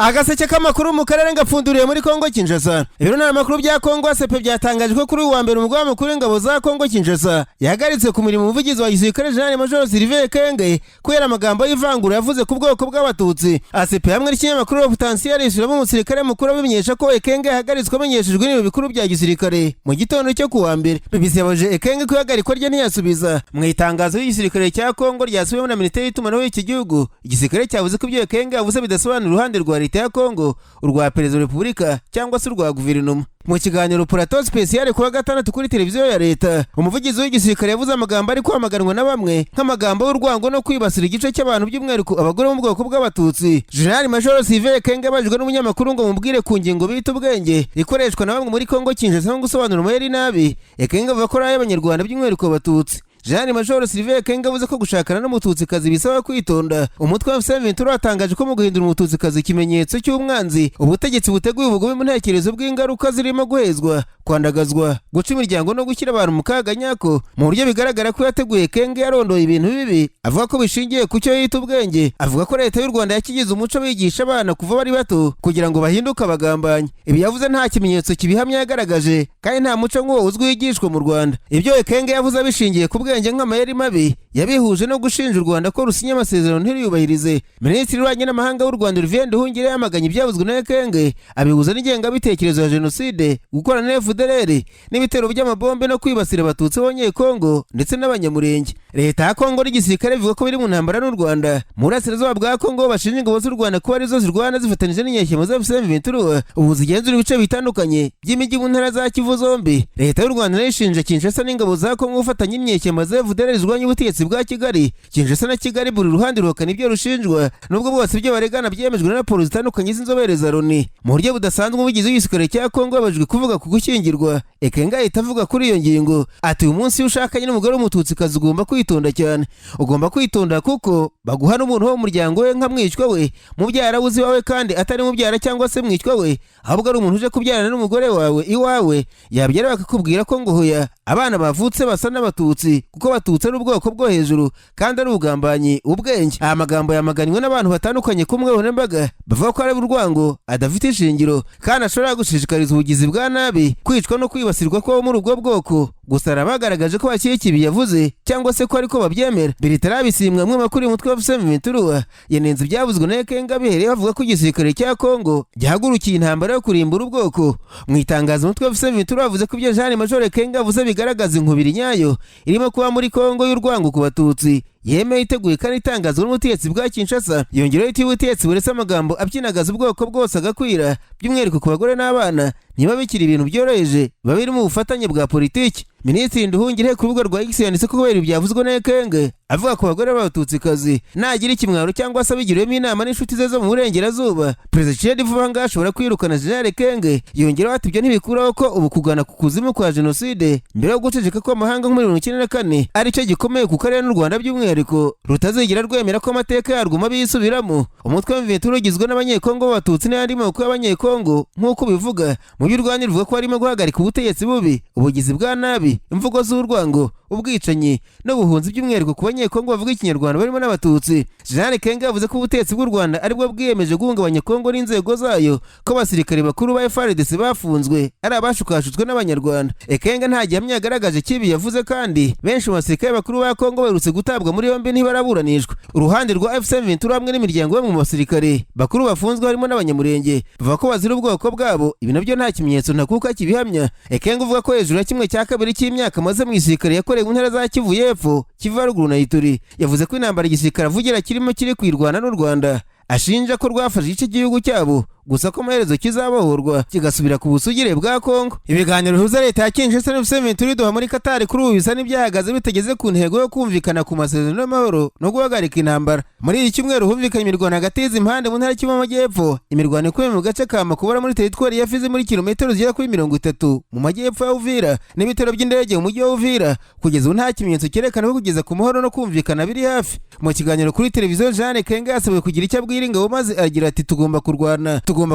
Agaseke k'amakuru mu karere ngapfunduriye muri Kongo Kinshasa. Ibiro n'amakuru bya Kongo ASP byatangaje ko kuri uwa mbere umugaba mukuru w'ingabo za Kongo Kinshasa yahagaritse ku mirimo umuvugizi wa gisirikare General Major Ekenge kubera amagambo y'ivangura yavuze ku bwoko bw'Abatutsi. ASP hamwe n'ikinyamakuru Potentiel isubiramo umusirikare mukuru bimenyesha ko Ekenge yahagaritswe amenyeshejwe n'ibiro bikuru bya gisirikare mu gitondo cyo kuwa mbere. BBC yabaje Ekenge ko yahagarikwa rye ntiyasubiza. Mu itangazo y'igisirikare cya Kongo ryasubiwemo na Minisiteri y'itumanaho y'iki gihugu, igisirikare cyavuze ko ibyo Ekenge yavuze bidasobanura uruhande rwa leta ya Kongo, urwa Perezida wa Repubulika cyangwa se urwa guverinoma. Mu kiganiro Plateau Special kuwa gatandatu kuri televiziyo ya leta, umuvugizi w'igisirikare yavuze amagambo ari kwamaganwa na bamwe nk'amagambo y'urwango no kwibasira igice cy'abantu by'umwihariko abagore bo mu bwoko bw'Abatutsi. General Major Ekenge abajijwe n'umunyamakuru ngo mubwire ku ngingo bita ubwenge ikoreshwa na bamwe muri Kongo Kinshasa no gusobanura amayeri nabi, Ekenge avuga ko ari ay'Abanyarwanda by'umwihariko Abatutsi. General Major Ekenge avuze ko gushakana n'umututsikazi bisaba kwitonda. Umutwe wa M23 watangaje ko mu guhindura umututsikazi ikimenyetso cy'umwanzi, ubutegetsi buteguye ubugome mu ntekerezo bw'ingaruka zirimo guhezwa, kwandagazwa, guca imiryango no gushyira abantu mu kaga nyako. Mu buryo bigaragara ko yateguye Ekenge yarondoye ibintu bibi, avuga ko bishingiye ku cyo yita ubwenge. Avuga ko leta y'u Rwanda yakigize umuco bigisha abana kuva bari bato kugira ngo bahinduke abagambanye. Ibi yavuze nta kimenyetso kibihamya yagaragaje, kandi nta muco nk'uwo uzwi wigishwa mu Rwanda. Ibyo Ekenge yavuze bishingiye ku bwenge nk'amayeri mabi yabihuje no gushinja u Rwanda ko rusinya amasezerano ntiriyubahirize. Minisitiri w'Ububanyi n'Amahanga w'u Rwanda Olivier Nduhungire yamaganye ibyavuzwe na Ekenge, abihuza n'ingengabitekerezo ya jenoside, gukorana na FDLR n'ibitero by'amabombe no kwibasira Abatutsi b'Abanyekongo ndetse n'Abanyamurenge. Leta ya Kongo n'igisirikare bivuga ko biri mu ntambara n'u Rwanda. Mu burasirazuba bwa Kongo bashinja ingabo z'u Rwanda kuba arizo zirwana zifatanyije n'inyeshyamba za M23 ubu zigenzura ibice bitandukanye by'imijyi mu ntara za Kivu zombi. Leta y'u Rwanda nayo ishinja Kinshasa n'ingabo za Kongo gufatanya n'inyeshyamba za FDLR zirwanya ubutegetsi bwa Kigali. Kinshasa na Kigali buri ruhande ruhakana ibyo rushinjwa, nubwo bwose ibyo baregana byemejwe na raporo zitandukanye z'inzobere za Loni. Mu buryo budasanzwe umuvugizi w'igisirikare cya Kongo yabajijwe kuvuga ku gushyingirwa, Ekenge ahita avuga kuri iyo ngingo ati uyu munsi iyo ushakanye n'umugore w'umututsikazi ugomba kwitonda cyane. Ugomba kwitonda kuko baguha n'umuntu wo mu muryango we nka mwicwa we, mubyara wuzi wawe kandi atari mubyara cyangwa se mwicwa we, ahubwo ari umuntu uje kubyarana n'umugore wawe iwawe, yabyara bakakubwira ko ngo hoya abana bavutse basa n'Abatutsi kuko Abatutsi ari ubwoko bwo hejuru kandi ari ubugambanyi ubwenge. Aya magambo yamaganiwe n'abantu batandukanye kumwe n'imbaga bavuga ko ari urwango adafite ishingiro kandi ashobora gushishikariza ubugizi bwa nabi, kwicwa no kwibasirwa ko muri ubwo bwoko. Gusa arabagaragaje ko bakiri kibi yavuze cyangwa se ko ariko babyemera. Biritarabisimbwa mwe makuru umutwe wa M23 yanenze ibyavuzwe na Ekenge abihereye bavuga ko igisirikare cya Kongo gihagurukiye intambara yo kurimbura ubwoko. Mu itangazo umutwe wa M23 bavuze ko ibyo General Major Ekenge avuze bigaragaza inkubiri nyayo irimo kuba muri Kongo y'urwango ku Batutsi. Yemeye iteguye kandi itangazwa n'ubutegetsi bwa Kinshasa. Yongeraho iti ubutegetsi buretse amagambo abyinagaza ubwoko bwose agakwira, by'umwihariko ku bagore n'abana, niba bikiri ibintu byoroheje biba biri mu bufatanye bwa politiki. Minisitiri Nduhungire ku rubuga rwa X yanditse ko kubera ibyavuzwe na Ekenge avuga ku bagore b'Abatutsikazi nagira ikimwaro cyangwa se abigiriwemo inama n'inshuti ze zo mu burengerazuba, Perezida Tshisekedi vuba ngaha ashobora kwirukana General Ekenge. Yongeraho ati ibyo ntibikuraho ko ubu kugana ku kuzimu kwa jenoside mbere yo guceceka ko amahanga nko muri 1994 ari cyo gikomeye ku karere n'u Rwanda by'umwihariko rutazigera rwemera ko amateka yarwo mabi yisubiramo. Umutwe wa M23 ugizwe n'Abanyekongo b'Abatutsi n'ayandi moko y'Abanyekongo nk'uko bivuga mu by'urwanyi ruvuga ko harimo guhagarika ubutegetsi bubi, ubugizi bwa nabi, imvugo z'urwango, ubwicanyi n'ubuhunzi by'umwihariko ku Banyekongo bavuga Ikinyarwanda barimo n'Abatutsi. General Ekenge yavuze ko ubutegetsi bw'u Rwanda aribwo bwiyemeje guhungabanya Kongo n'inzego zayo, ko abasirikare bakuru ba Fardc bafunzwe ari abashukashutswe n'Abanyarwanda. Ekenge nta gihamya yagaragaje kibi yavuze kandi benshi mu basirikare bakuru ba Kongo baherutse gutabwa muri yombi ntibaraburanishwa. Uruhande rwa M23 hamwe n'imiryango yo mu basirikare bakuru bafunzwe harimo n'Abanyamurenge bavuga ko bazira ubwoko bwabo. Ibi nabyo nta kimenyetso ntakuka kibihamya. Ekenge uvuga ko hejuru ya kimwe cya kabiri cy'imyaka maze mu gisirikare yakoreye mu ntara za Kivu y'Epfo, Kivu Ruguru na Ituri. Yavuze ko intambara igisirikare avugira kirimo kiri kwirwana n'u Rwanda, ashinja ko rwafashe igice cy'igihugu cyabo, gusa ko amaherezo kizabohorwa kigasubira ku busugire bwa Kongo. Ibiganiro bihuza leta ya Kinshasa n'M23 Doha muri Qatar kuri ubu bisa n'ibyahagaze bitageze ku ntego yo kumvikana ku masezerano y'amahoro no guhagarika intambara. Muri iki cyumweru humvikanye imirwano hagati y'izi impande mu ntara y'Kivu y'Amajyepfo. Imirwano ikubiye mu gace ka Makubara muri teritwari ya Fizi muri kilometero zigera kuri 30 mu majyepfo ya Uvira, n'ibitero by'indege mu mujyi wa Uvira. Kugeza ubu nta kimenyetso cyerekana ko kugeza ku mahoro no kumvikana biri hafi. Mu kiganiro kuri televiziyo General Ekenge yasabwe kugira icyo abwira ingabo maze agira ati tugomba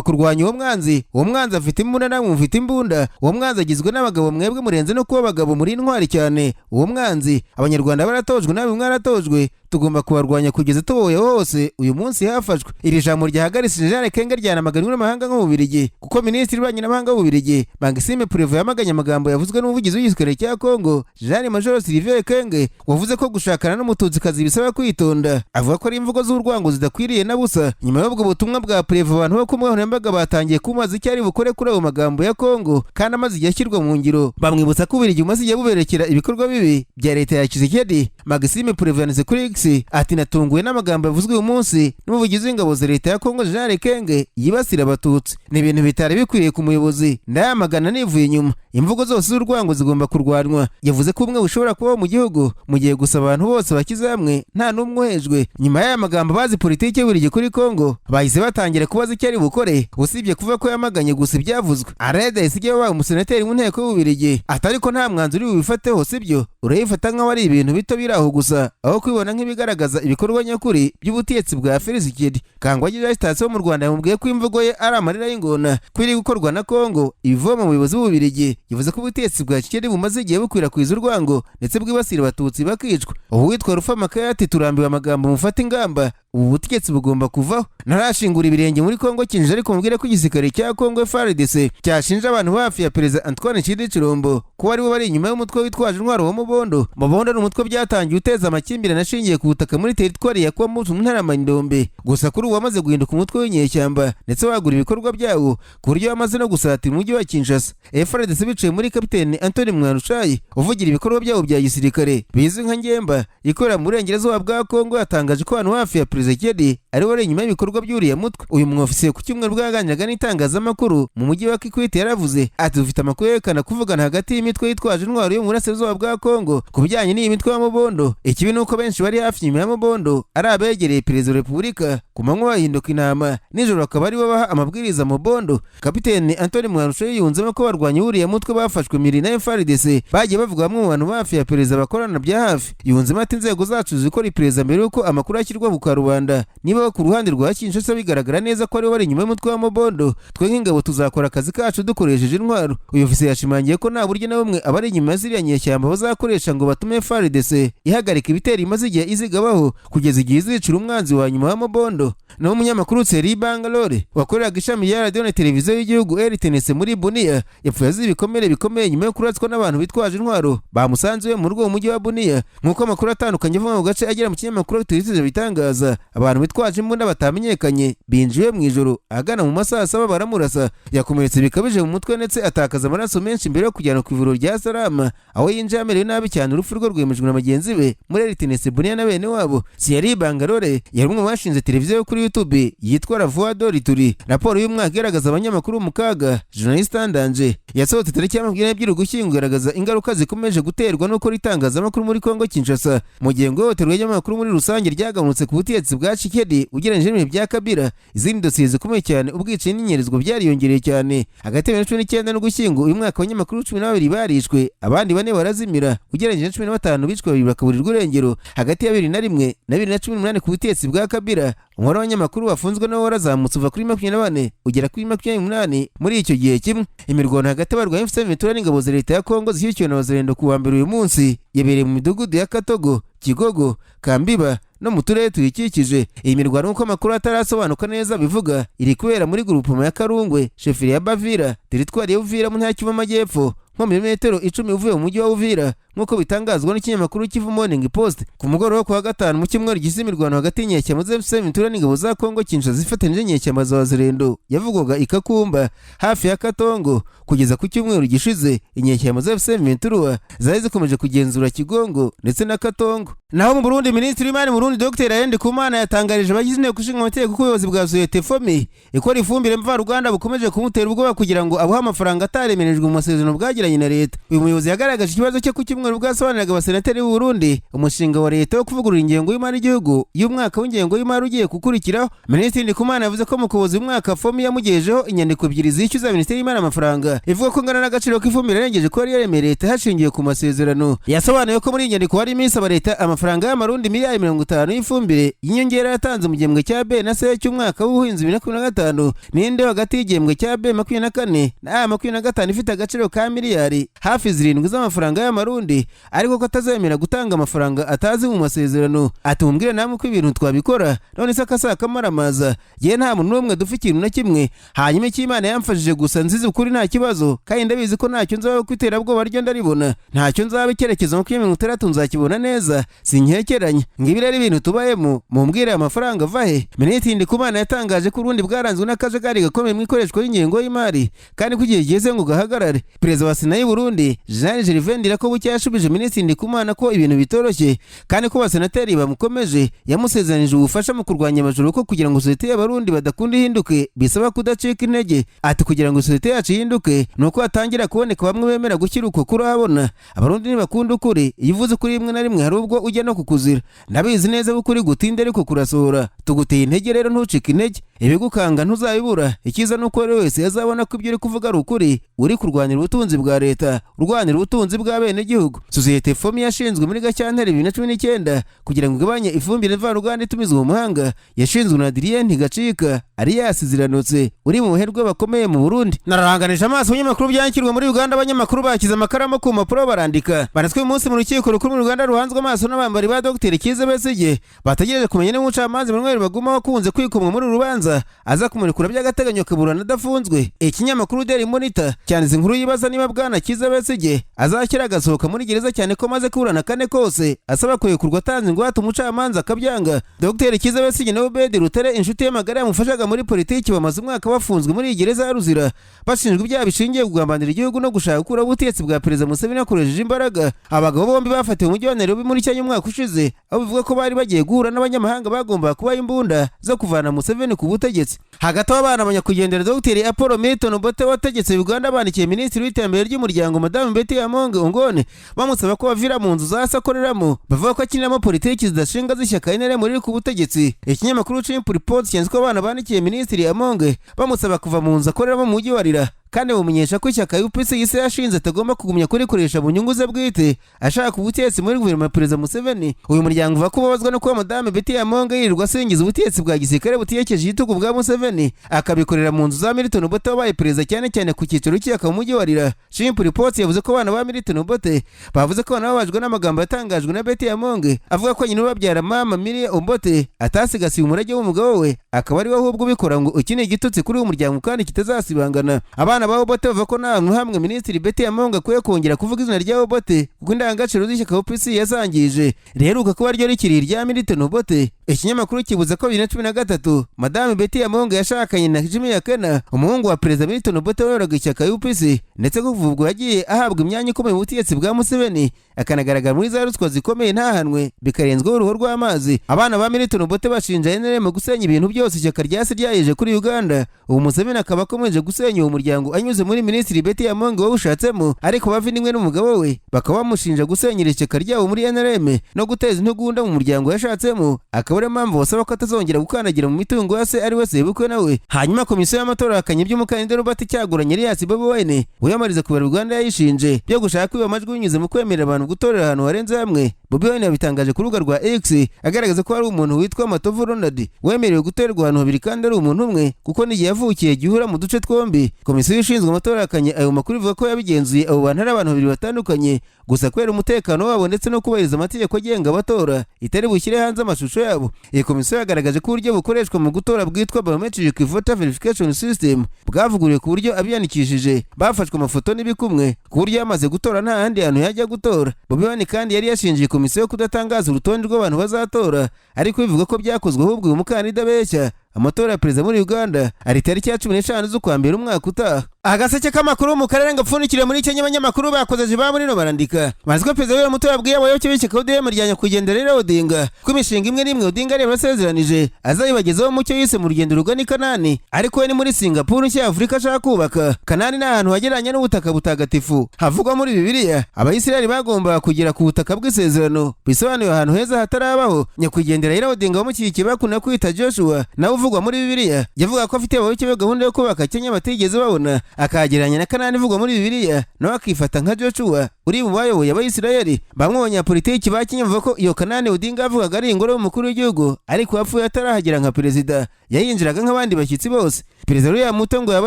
kurwanya uwo mwanzi. Uwo mwanzi afite imbunda namwe mufite imbunda. Uwo mwanzi agizwe n'abagabo mwebwe murenze no kuba abagabo muri intwari cyane. Uwo mwanzi Abanyarwanda baratojwe namwe mwaratojwe. tugomba kubarwanya kugeza tuboye hose uyu munsi hafashwe. Iri jambo ryahagaritse General Ekenge ryanamaganwe n'amahanga nko mu Bubiligi, kuko Minisitiri w'Ububanyi n'Amahanga w'Ububiligi Agaseke Prevo yamaganye amagambo yavuzwe n'umuvugizi w'igisirikare cya Kongo General Major Sylvain Ekenge, wavuze ko gushakana n'umututsikazi bisaba kwitonda. Avuga ko ari imvugo z'urwango zidakwiriye na busa. Nyuma y'ubwo butumwa bwa Prevo, abantu bo kumwihorembaga batangiye kumaza icyo ari bukore kuri ayo magambo ya Kongo kandi amaze igihe ashyirwa mu ngiro. Bamwibutsa ko Ububiligi umaze igihe buberekera ibikorwa bibi bya leta ya Tshisekedi. Agaseke Prevo yanditse kuri X ati natunguwe n'amagambo yavuzwe uyu munsi n'umuvugizi w'ingabo za leta ya Kongo General Ekenge yibasira Abatutsi. Ni ibintu bitari bikwiriye ku muyobozi, ndayamagana nivuye inyuma. Imvugo zose z'urwango zigomba kurwanwa. Yavuze ko ubumwe bushobora kubaho mu gihugu mu gihe gusa abantu bose bakize hamwe nta n'umwe uhejwe. Nyuma y'aya magambo bazi politiki y'Ububiligi kuri Kongo bahise batangira kubaza icyo ari bukore, usibye kuvuga ko yamaganye gusa ibyavuzwe. Areda yasigaye wabaye umusenateri mu nteko y'Ububiligi atari ko nta mwanzuro wifateho, sibyo urayifata nk'aho ari ibintu bito biri aho gusa aho kwibona nk'ibigaragaza ibikorwa nyakuri by'ubutegetsi bwa Fardc. Kangwagirira sitasiyo mu Rwanda yamubwiye ko imvugo ye ari amarira y'ingona kwiri gukorwa na Kongo ibivoma mu buyobozi bw'Ububiligi. Yavuze ko ubutegetsi bwa Tshisekedi bumaze igihe bukwirakwiza urwango ndetse bwibasira Abatutsi bakicwa. Ubu witwa Rufamakaye ati turambiwe amagambo, mufata ingamba, ubu butegetsi bugomba kuvaho. Narashingura ibirenge muri Kongo Kinshasa, ariko mubwire ko igisirikare cya Kongo Fardc cyashinja abantu hafi ya Perezida Antoine Chilombo kuba aribo bari inyuma y'umutwe witwaje intwaro wa Mobondo. Mobondo ni umutwe byatangiye uteza amakimbirane ashingiye ku butaka muri teritwari ya Kwamutu mu ntara ya Mandombe. Gusa kuri ubu wamaze guhinduka umutwe w'inyeshyamba ndetse wagura ibikorwa byawo ku buryo wamaze no gusatira umujyi wa Kinshasa. Fardc bicaye muri Kapiteni Anthony Mwarushayi uvugira ibikorwa byabo bya gisirikare bizwi nka Ngemba ikorera mu burengerazuba bwa Kongo, yatangaje ko abantu hafi ya Tshisekedi ari bari inyuma y'ibikorwa by'uriya mutwe. Uyu mwofisiye ku cyumweru bwaganiraga n'itangazamakuru mu mujyi wa Kikwete yaravuze ati dufite amakuru yerekana kuvugana hagati y'imitwe yitwaje intwaro yo mu burasirazuba bwa Kongo ku bijyanye n'iyi mitwe ya Mobondo. Ikibi ni uko benshi bari hafi nyuma ya Mobondo ari abegereye Perezida wa Repubulika, ku manywa bahinduka intama, nijoro akaba ari bo baha amabwiriza Mobondo. Kapiteni Anthony Mwarushayi yunzemo ko barwanya uriya mutwe bafashwe miri na Fardc bagiye bavuga bamwe mu bantu hafi ya Perezida bakorana bya hafi. Yunzemo ati inzego zacu zikora iperereza mbere yuko amakuru ashyirwa ku karubanda. Niba ku ruhande rwa Kinshasa bigaragara neza ko ari bari inyuma y'umutwe wa Mobondo, twe nk'ingabo tuzakora akazi kacu dukoresheje intwaro. Uyu ofisiye yashimangiye ko nta buryo na bumwe abari inyuma ziriya nyeshyamba bazakoresha ngo batume Fardc ihagarika ibitero imaze igihe izigabaho kugeza igihe izicira umwanzi wa nyuma wa Mobondo. Naho umunyamakuru Thierry Bangalore wakoreraga ishami rya radio na televiziyo y'igihugu RTNC muri Bunia yapfuye azize ibikomere bikomeye nyuma yo kuratswa n'abantu bitwaje intwaro bamusanze mu rugo mu mujyi wa Bunia. Nk'uko amakuru atandukanye avuga mu gace agera mu kinyamakuru Twitter bitangaza, abantu bitwaje imbunda batamenyekanye binjiye mu ijoro agana mu masaha 7 baramurasa, yakomeretse bikabije mu mutwe ndetse atakaza amaraso menshi mbere yo kujyana ku ivuriro rya Salama, aho yinjiye amerewe nabi cyane. Urupfu rwe rwemejwe na bagenzi be muri RTNC Bunia na bene wabo. Thierry Bangalore yari umwe mu bashinze televiziyo kuri YouTube yitwa La Voix d'Orituri. Raporo y'umwaka igaragaza abanyamakuru mu kaga journaliste andanje yasohotse tariki ya 22 Ugushyingo igaragaza ingaruka zikomeje guterwa no gukora itangazamakuru muri Kongo Kinshasa, mu gihe ngo ihohoterwa ry'amakuru muri rusange ryagabanutse ku butegetsi bwa Tshisekedi ugereranyije n'ibihe bya Kabila. Izindi dosiye zikomeye cyane ubwicanyi n'inyerezwa byariyongereye cyane. Hagati ya 19 n'Ugushyingo uyu mwaka abanyamakuru 12 barishwe, abandi 4 barazimira, ugereranyije na 15 bicwa babiri bakaburirwa irengero. Hagati ya 2001 na 2018 ku butegetsi bwa Kabila umubare w'abanyamakuru bafunzwe nawo warazamutse uva kuri 24 ugera kuri 28 muri icyo gihe kimwe. Imirwano hagati y'abarwanyi M23 n'ingabo za leta ya Kongo zishyigikiwe n'abazalendo ku wa mbere uyu munsi yabereye mu midugudu ya Katogo, Kigogo, Kambiba no mu turere tuyikikije. Iyi mirwano nk'uko amakuru atarasobanuka neza bivuga iri kubera muri grupoma ya Karungwe, sheferi ya Bavira, teritwari ya Uvira mu ntara y'Kivu y'Amajyepfo, nko milimetero 10 uvuye mu mujyi wa Uvira, nk'uko bitangazwa n'ikinyamakuru Kivu Morning Post. Ku mugoroba ku wa gatanu mu cyumweru gisa imirwano hagati y'inyeshyamba za M23 n'ingabo za Kongo Kinshasa zifatanyije n'inyeshyamba za Wazalendo yavugwaga ikakumba hafi ya Katongo. Kugeza ku cyumweru gishize inyeshyamba za M23 zari zikomeje kugenzura Kigongo ndetse na Katongo. Naho mu Burundi, Minisitiri w'Imari mu Burundi Dr Yirukanwe yatangarije abagize inteko ishinga amategeko ko ubuyobozi bwa Societe Fomi ikora ifumbire mvaruganda bukomeje kumutera ubwoba kugira ngo abuhe amafaranga ataremerejwe mu masezerano bwagiranye na leta. Uyu muyobozi yagaragaje ikibazo cyo ku cyumweru bwasobanuraga abasenateri b'u Burundi umushinga wa leta wo kuvugurura ingengo y'imari y'igihugu y'umwaka w'ingengo y'imari ugiye gukurikiraho. Minisitiri Yirukanwe yavuze ko mu kuboza umwaka Fomi yamugejejeho inyandiko ebyiri zishyuza Minisiteri y'Imari amafaranga ivuga ko ngana n'agaciro k'ifumbire yarengeje ko yari yaremereye leta hashingiye ku masezerano. Yasobanuye ko muri iyi nyandiko hari iminsi aba leta amafaranga y'amarundi miliyari 50 y'ifumbire y'inyongera yatanze mu gihembwe cya B na C cy'umwaka w'ubuhinzi 2025 n'inde hagati y'igihembwe cya B 24 na A 25 ifite agaciro ka miliyari hafi 7 z'amafaranga y'amarundi, ariko ko atazemera gutanga amafaranga atazi mu masezerano. Atumbwire namwe ko ibintu twabikora none se akasaka maramaza ye nta muntu n'umwe dufite ikintu na kimwe. Hanyuma cy'Imana yamfashije gusa nzize ukuri nta kibazo, kandi ndabizi ko ntacyo nzaba kwitera bwo baryo ndaribona, ntacyo nzaba icyerekezo 2030 nzakibona neza, sinkekeranya ngibire ari ibintu tubayemo. Mumbwire amafaranga avahe. Minisitiri Ndikumana yatangaje ko urundi bwaranzwe n'akajagari gakomeye mu ikoreshwa y'ingengo y'imari, kandi kugiye geze ngo gahagarare. Perezida wa Sena y'u Burundi Jean Gervais Ndirakobucya yashubije Minisitiri Ndikumana ko ibintu bitoroshye, kandi ko abasenateri bamukomeje yamusezeranyije ubufasha mu kurwanya amajoro ko kugira ngo sosiyete y'abarundi badakunda ihinduke bisaba kudacika intege. Ati kugira ngo sosiyete yacu ihinduke nuko hatangira kuboneka bamwe bemera gushyira uko kurabona. Abarundi ntibakunda ukuri, iyo uvuze ukuri rimwe na rimwe hari ubwo ujya no kukuzira. Ndabizi neza ko ukuri gutinda ariko kurasohora. Tuguteye intege rero ntucike intege, ibigukanga ntuzabibura. Ikiza nuko rero wese yazabona ko ibyo uri kuvuga ari ukuri, uri kurwanira ubutunzi bwa leta, urwanira ubutunzi bwa bene gihugu. Sosiyete FOMI yashinzwe muri Gashyantare 2019 kugira ngo igabanye ifumbire mvaruganda itumizwa mu mahanga, yashinzwe na Adrien Ntigacika Arias Ziranotse uri mu muherwe bakomeye mu Burundi. Nararanganije amaso y'amakuru byakirwa muri Uganda. Abanyamakuru bakize amakaramu ku mpapuro barandika. Baratswe umunsi mu rukiko rukuru mu Uganda ruhanzwe amaso n'abambari ba Dr. Kiza Besigye bategereje kumenya niba umucamanza Emmanuel Baguma wakunze kwikomwa muri rubanza aza kumurekura by'agateganyo kaburana adafunzwe. Ikinyamakuru Daily Monitor cyanditse inkuru yibaza niba bwana Kiza Besigye azakira agasohoka muri gereza, cyane ko maze kuburana kane kose asaba kurekurwa atanze ingwate umucamanza akabyanga. Dr. Kiza Besigye na Obedi Rutere inshuti y'amagara yamufashaga muri politiki bamaze umwaka bafunzwe muri gereza ya Ruzira bashinjwa ibyaha bishingiye kugambanira igihugu no gushaka gukura ubutegetsi bwa Perezida Museveni akoresheje imbaraga. Abagabo bombi bafatiwe mu mujyi wa Nairobi muri Kenya umwaka ushize, aho bivuga ko bari bagiye guhura n'abanyamahanga bagomba kuba imbunda zo kuvana Museveni ku butegetsi. Hagati y'abana abanyakugendera Dr. Apollo Milton Obote wategetse Uganda bandikiye Minisitiri w'iterambere ry'umuryango Madame Betty Amonge Ongone bamusaba ko bavira mu nzu za sakoreramo, bavuga ko akiniramo politiki zidashinga z'ishyaka NRM riri ku butegetsi. Ikinyamakuru Chimp Report cyanditse ko abana bandikiye Minisitiri Amonge bamusaba kuva mu nzu akoreramo mu mujyi wa Rira, kandi bumenyesha ko ishyaka UPC yise yashinze atagomba kugumya kurikoresha mu nyungu ze bwite ashaka ubutegetsi muri guverinoma ya Perezida Museveni. Uyu muryango uva kubabazwa no kuba Madame Betty Amonge yirirwa asingiza ubutegetsi bwa gisirikare butiyekeje igitugu bwa Museveni akabikorera mu nzu za Milton Obote wabaye perezida, cyane cyane ku cyiciro cy'aka mu mujyi wa Rira. Chimp Report yavuze ko abana ba Milton Obote bavuze ko banababajwe n'amagambo yatangajwe na Betty Amonge avuga ko nyina babyara mama Millie Obote atasigasiye umurage w'umugabo we, akaba ari we ahubwo ubikora ngo ukine igitutsi kuri uyu muryango kandi kitazasibangana. Abana ba Obote bavuga ko nta hamwe Minisitiri Betty Amonge akwiye kongera kuvuga izina rya Obote kuko indangagaciro z'ishyaka UPC yazangije riheruka kuba ryo rikiri irya Milton Obote. Ikinyamakuru kibuza ko 2013 Madame Betty Amonge yashakanye na Jimmy Yakena umuhungu wa Perezida Milton Obote wayoboraga ishyaka UPC, ndetse ko kuva ubwo yagiye ahabwa imyanya ikomeye mu butegetsi bwa Museveni akanagaragara muri za ruswa zikomeye ntahanwe bikarenzweho uruhu rw'amazi. Abana ba Milton Obote bashinja NRM gusenya ibintu byose ishyaka ryasi ryayeje kuri Uganda. Ubu Museveni akaba akomeje gusenya uwo muryango anyuze muri Minisitiri Betty Amonge wawushatsemo, ariko bavindimwe n'umugabo we bakaba bamushinja gusenyera ishyaka ryabo muri NRM no guteza intugunda mu muryango yashatsemo, akaba ari mpamvu basaba ko atazongera gukandagira mu mitungo ya se ari we sebukwe nawe. Hanyuma komisiyo y'amatora yakanye iby'umukandida Robert Kyagulanyi Elias Bobi Wine wiyamamariza kubera Uganda yayishinje byo gushaka kwiba amajwi binyuze mu kwemerera abantu gutorera ahantu harenze hamwe. Bobi Wine yabitangaje ku rubuga rwa X agaragaza ko hari umuntu witwa Matovu Ronald wemerewe gutorerwa ahantu habiri kandi ari umuntu umwe kuko n'igihe yavukiye gihura mu duce twombi. Komisiyo ishinzwe amatora yakanye ayo makuru ivuga ko yabigenzuye abo bantu ari abantu babiri batandukanye, gusa kubera umutekano wabo ndetse no kubahiriza amategeko agenga abatora itari bushyire hanze amashusho yabo. Iyi komisiyo yagaragaje ko uburyo bukoreshwa mu gutora bwitwa Biometric Voter Verification System bwavuguriwe ku buryo abiyandikishije bafashwe amafoto n'ibikumwe ku buryo yamaze gutora nta handi hantu yajya gutora. Bobi Wine kandi yari yashinjiye komisiyo kudatangaza urutonde rw'abantu bazatora, ariko bivuga ko byakozwe ahubwo uyu mukandida abeshya. Amatora ya perezida muri Uganda ari tariki ya 15 z'ukwa mbere umwaka utaha. Agaseke k'amakuru mu karere ngapfunikire muri Kenya abanyamakuru bakoze ba muri no barandika baziko perezida w'uyu mutora yabwiye abayoboke b'ishyaka UDM ryanya kugenderera Odinga ko imishinga imwe n'imwe Odinga ari basezeranije azayibagezaho mu cyo yise mu rugendo rugana Kanani, ariko we ni muri Singapore nshya Afurika ashaka kubaka. Kanani ni ahantu hageranye n'ubutaka butagatifu havugwa muri Bibiliya Abayisiraheli bagomba kugera ku butaka bw'isezerano, bisobanuye ahantu heza hatarabaho. Nyakwigendera Odinga wamukikiye bakunda kwita Joshua nawe uvugwa muri Bibiliya yavuga ko afite abayoboke be gahunda yo kubaka Kenya batigeze babona, akagereranya na Kanani ivugwa muri Bibiliya, nawe akifata nka Joshua uri mu bayoboye Abayisirayeli. Bamwe mu banyapolitiki ba Kenya bavuga ko iyo Kanani Odinga avugaga ari ingoro y'umukuru w'igihugu, ariko yapfuye atarahagera nka perezida, yayinjiraga nk'abandi bashyitsi bose. Perezida William Ruto ngo yaba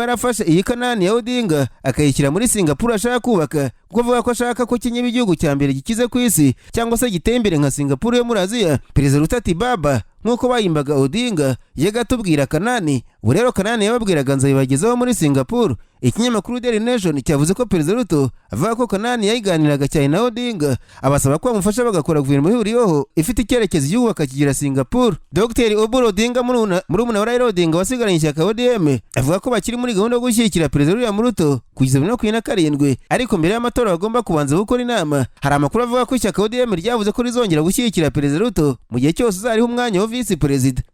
yarafashe iyi Kanani ya Odinga akayishyira muri Singapore ashaka kubaka, kuko avuga ko ashaka ko Kenya iba igihugu cya mbere gikize ku isi, cyangwa se giteye imbere nka Singapore yo muri Aziya. Perezida Ruto ati baba nk'uko bayimbaga Odinga yagatubwira Kanani, ubu rero Kanani yababwiraga nzayibagezaho muri Singapore. Ikinyamakuru Daily Nation cyavuze ko Perezida Ruto avuga ko Kanani yayiganiraga cyane na Odinga, abasaba ko bamufasha bagakora guverinoma ihuriyeho ifite icyerekezo igihugu bakakigira Singapore. Dr Oburu Odinga murumuna wa Raila Odinga wasigaranye ishyaka ODM avuga ko bakiri muri gahunda yo gushyigikira Perezida William Ruto kugeza 2027, ariko mbere y'amatora bagomba kubanza gukora inama. Hari amakuru avuga ko ishyaka ODM ryavuze ko rizongera gushyigikira Perezida Ruto mu gihe cyose uzariho umwanya wa Visi Perezida.